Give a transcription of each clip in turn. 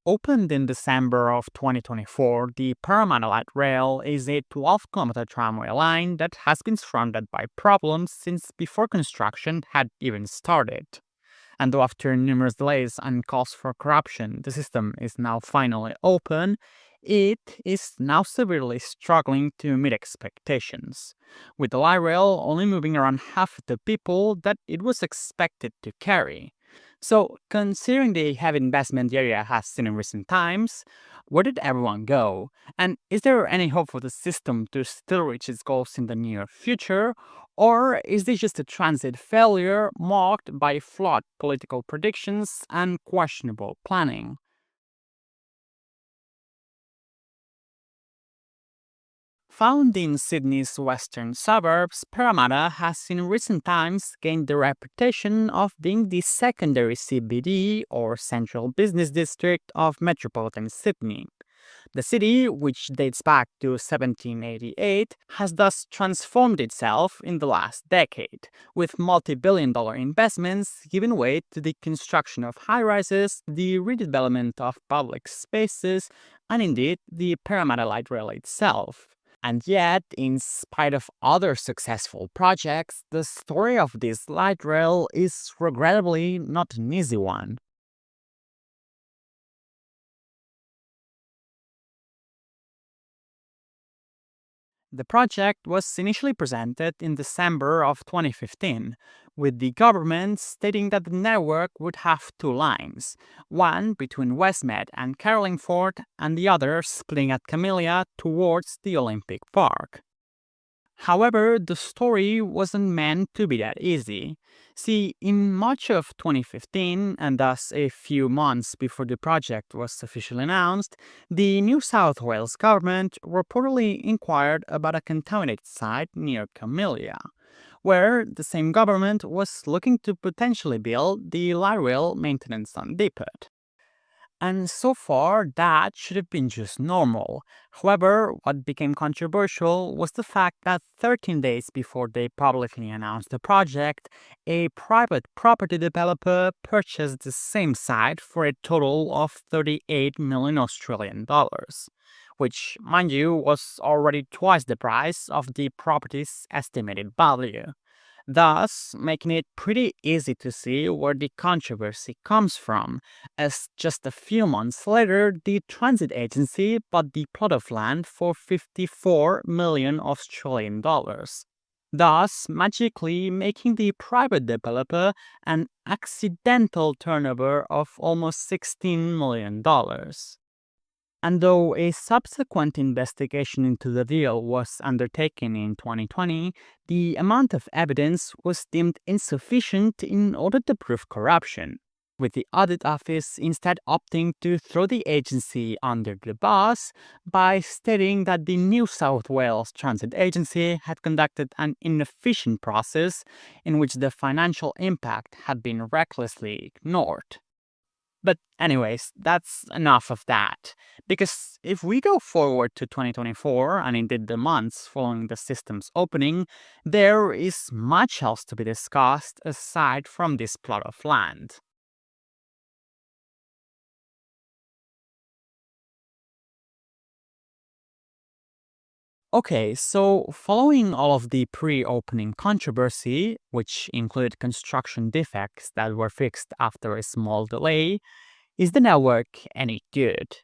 Opened in December of 2024, the Parramatta Light Rail is a 12-kilometer tramway line that has been surrounded by problems since before construction had even started. And though after numerous delays and calls for corruption, the system is now finally open, it is now severely struggling to meet expectations, with the light rail only moving around half the people that it was expected to carry. So, considering the heavy investment the area has seen in recent times, where did everyone go? And is there any hope for the system to still reach its goals in the near future? Or is this just a transit failure marked by flawed political predictions and questionable planning? Found in Sydney's western suburbs, Parramatta has in recent times gained the reputation of being the secondary CBD or central business district of metropolitan Sydney. The city, which dates back to 1788, has thus transformed itself in the last decade, with multi-billion-dollar investments giving way to the construction of high-rises, the redevelopment of public spaces, and indeed the Parramatta Light Rail itself. And yet, in spite of other successful projects, the story of this light rail is regrettably not an easy one. The project was initially presented in December of 2015, with the government stating that the network would have two lines, one between Westmed and Carlingford, and the other splitting at Camellia towards the Olympic Park. However, the story wasn't meant to be that easy. See, in March of 2015, and thus a few months before the project was officially announced, the New South Wales government reportedly inquired about a contaminated site near Camellia, where the same government was looking to potentially build the light rail maintenance depot. And so far, that should have been just normal. However, what became controversial was the fact that 13 days before they publicly announced the project, a private property developer purchased the same site for a total of 38 million Australian dollars, which, mind you, was already twice the price of the property's estimated value, thus making it pretty easy to see where the controversy comes from, as just a few months later, the transit agency bought the plot of land for 54 million Australian dollars, thus magically making the private developer an accidental turnover of almost $16 million. And though a subsequent investigation into the deal was undertaken in 2020, the amount of evidence was deemed insufficient in order to prove corruption, with the audit office instead opting to throw the agency under the bus by stating that the New South Wales Transit Agency had conducted an inefficient process in which the financial impact had been recklessly ignored. But anyways, that's enough of that. Because if we go forward to 2024 and indeed the months following the system's opening, there is much else to be discussed aside from this plot of land. Okay, so following all of the pre-opening controversy, which included construction defects that were fixed after a small delay, is the network any good?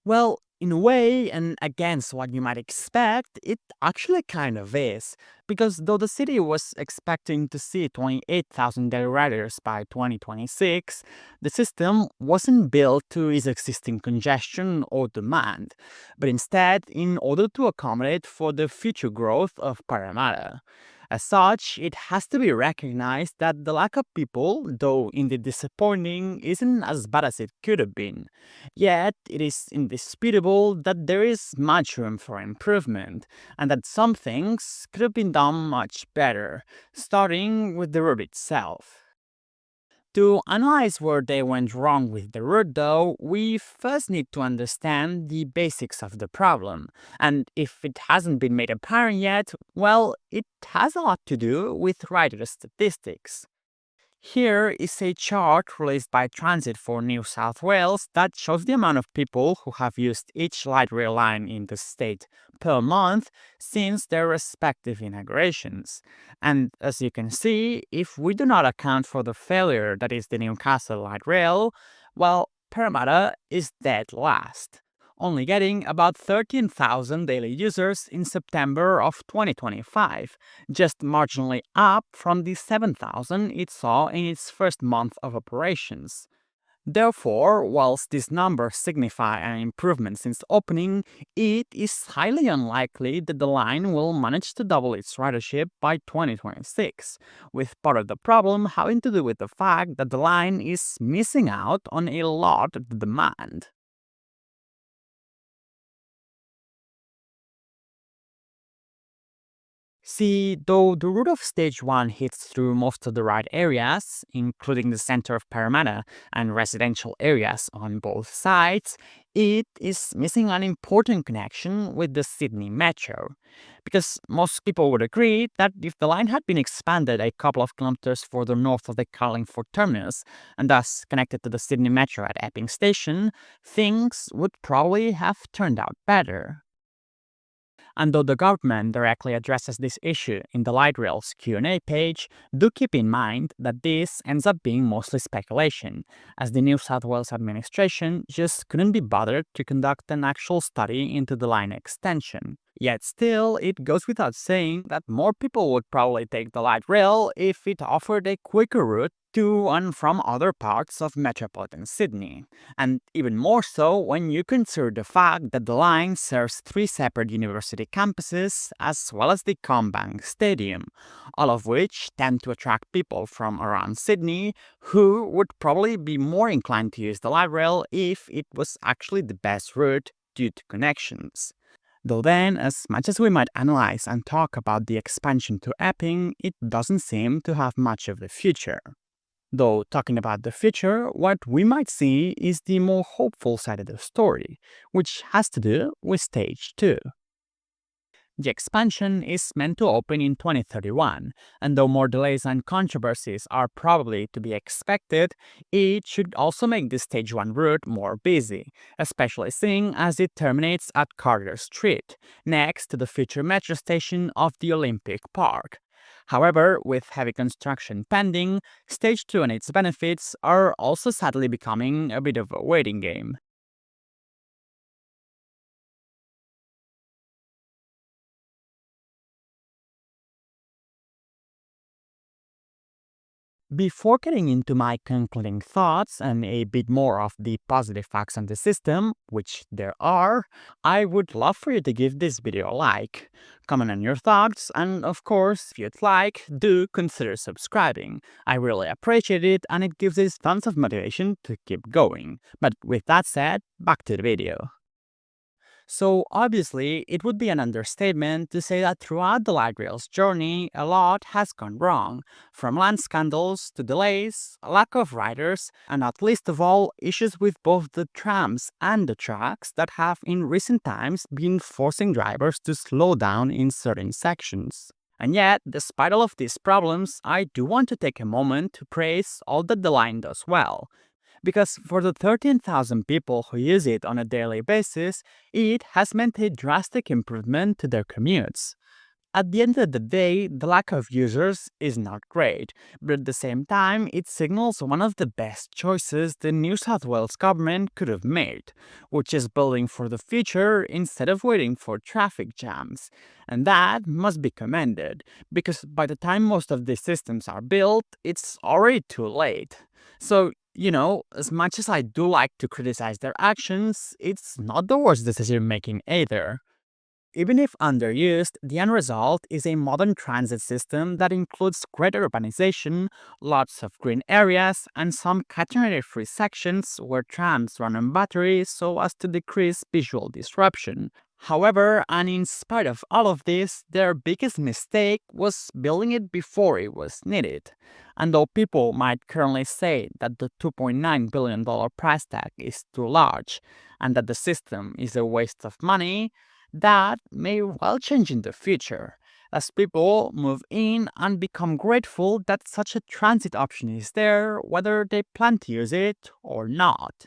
Well, in a way, and against what you might expect, it actually kind of is. Because though the city was expecting to see 28,000 daily riders by 2026, the system wasn't built to ease existing congestion or demand, but instead in order to accommodate for the future growth of Parramatta. As such, it has to be recognized that the lack of people, though indeed disappointing, isn't as bad as it could have been. Yet, it is indisputable that there is much room for improvement, and that some things could have been done much better, starting with the route itself. To analyze where they went wrong with the route, though, we first need to understand the basics of the problem. And if it hasn't been made apparent yet, well, it has a lot to do with rider statistics. Here is a chart released by Transit for New South Wales that shows the amount of people who have used each light rail line in the state per month since their respective inaugurations. And as you can see, if we do not account for the failure that is the Newcastle light rail, well, Parramatta is dead last, only getting about 13,000 daily users in September of 2025, just marginally up from the 7,000 it saw in its first month of operations. Therefore, whilst these numbers signify an improvement since opening, it is highly unlikely that the line will manage to double its ridership by 2026, with part of the problem having to do with the fact that the line is missing out on a lot of the demand. See, though the route of stage 1 hits through most of the right areas, including the center of Parramatta and residential areas on both sides, it is missing an important connection with the Sydney Metro. Because most people would agree that if the line had been expanded a couple of kilometers further north of the Carlingford terminus, and thus connected to the Sydney Metro at Epping Station, things would probably have turned out better. And though the government directly addresses this issue in the light rail's Q&A page, do keep in mind that this ends up being mostly speculation, as the New South Wales administration just couldn't be bothered to conduct an actual study into the line extension. Yet still, it goes without saying that more people would probably take the light rail if it offered a quicker route to and from other parts of metropolitan Sydney. And even more so when you consider the fact that the line serves three separate university campuses as well as the CommBank Stadium, all of which tend to attract people from around Sydney who would probably be more inclined to use the light rail if it was actually the best route due to connections. Though then, as much as we might analyze and talk about the expansion to Epping, it doesn't seem to have much of the future. Though, talking about the future, what we might see is the more hopeful side of the story, which has to do with Stage 2. The expansion is meant to open in 2031, and though more delays and controversies are probably to be expected, it should also make the Stage 1 route more busy, especially seeing as it terminates at Carter Street, next to the future metro station of the Olympic Park. However, with heavy construction pending, Stage 2 and its benefits are also sadly becoming a bit of a waiting game. Before getting into my concluding thoughts and a bit more of the positive facts on the system, which there are, I would love for you to give this video a like, comment on your thoughts, and of course, if you'd like, do consider subscribing. I really appreciate it and it gives us tons of motivation to keep going. But with that said, back to the video. So obviously, it would be an understatement to say that throughout the light rail's journey, a lot has gone wrong, from land scandals to delays, a lack of riders, and not least of all, issues with both the trams and the tracks that have in recent times been forcing drivers to slow down in certain sections. And yet, despite all of these problems, I do want to take a moment to praise all that the line does well. Because for the 13,000 people who use it on a daily basis, it has meant a drastic improvement to their commutes. At the end of the day, the lack of users is not great, but at the same time, it signals one of the best choices the New South Wales government could have made, which is building for the future instead of waiting for traffic jams. And that must be commended, because by the time most of these systems are built, it's already too late. So, as much as I do like to criticize their actions, it's not the worst decision making either. Even if underused, the end result is a modern transit system that includes greater urbanization, lots of green areas, and some catenary-free sections where trams run on batteries so as to decrease visual disruption. However, and in spite of all of this, their biggest mistake was building it before it was needed. And though people might currently say that the $2.9 billion price tag is too large, and that the system is a waste of money, that may well change in the future, as people move in and become grateful that such a transit option is there, whether they plan to use it or not.